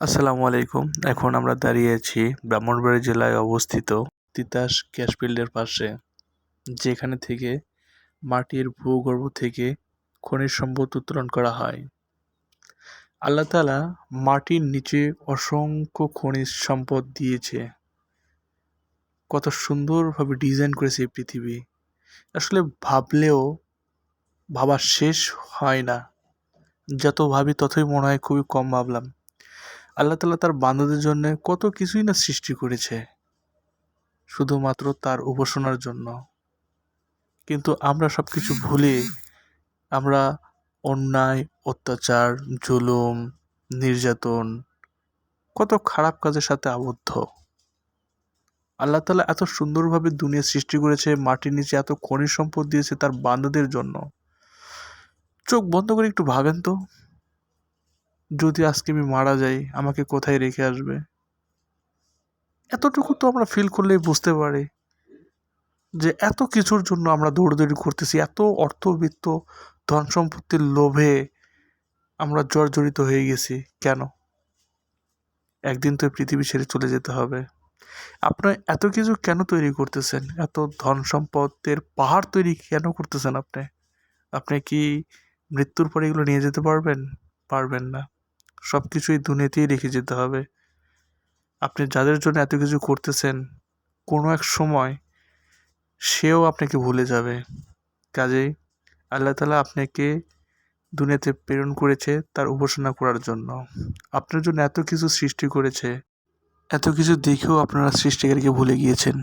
আসসালামু আলাইকুম। এখন আমরা দাঁড়িয়ে আছি ব্রাহ্মণবাড়িয়া জেলায় অবস্থিত তিতাস গ্যাস ফিল্ডের পাশে, যেখানে থেকে মাটির ভূগর্ভ থেকে খনিজ সম্পদ উত্তোলন করা হয়। আল্লাহ তাআলা মাটির নিচে অসংখ্য খনিজ সম্পদ দিয়েছে। কত সুন্দরভাবে ডিজাইন করেছে এই পৃথিবী। আসলে ভাবলেও ভাবা শেষ হয় না। যত ভাবি ততই মনে হয় খুবই কম ভাবলাম। আল্লাহ তাআলা তার বান্দাদের জন্য কত কিছুই না সৃষ্টি করেছে, শুধুমাত্র তার উপাসনার জন্য। কিন্তু আমরা সবকিছু ভুলে আমরা অন্যায়, অত্যাচার, জুলুম, নির্যাতন, কত খারাপ কাজের সাথে আবদ্ধ। আল্লাহ তাআলা এত সুন্দরভাবে দুনিয়া সৃষ্টি করেছে, মাটির নিচে এত খনিজ সম্পদ দিয়েছে তার বান্দাদের জন্য। চোখ বন্ধ করে একটু ভাবেন তো, যদি আজকে আমি মারা যাই আমাকে কোথায় রেখে আসবে? এতটুকু তো আমরা ফিল করলেই বুঝতে পারি যে এত কিছুর জন্য আমরা দৌড়াদৌড়ি করতেছি, এত অর্থবিত্ত ধন সম্পত্তির লোভে আমরা জর্জরিত হয়ে গেছি কেন? একদিন তো এই পৃথিবী ছেড়ে চলে যেতে হবে। আপনার এত কিছু কেন তৈরি করতেছেন? এত ধন সম্পদের পাহাড় তৈরি কেন করতেছেন আপনি? আপনি কি মৃত্যুর পরে এগুলো নিয়ে যেতে পারবেন? পারবেন না। সব কিছুই দুনিয়াতেই রেখে যেতে হবে। আপনি যাদের জন্য এত কিছু করতেছেন, কোনো এক সময় সেও আপনাকে ভুলে যাবে। কাজেই আল্লাহ তাআলা আপনাকে দুনিয়াতে প্রেরণ করেছে তার উপাসনা করার জন্য। আপনার জন্য এত কিছু সৃষ্টি করেছে, এত কিছু দেখেও আপনারা সৃষ্টিকারীকে ভুলে গিয়েছেন।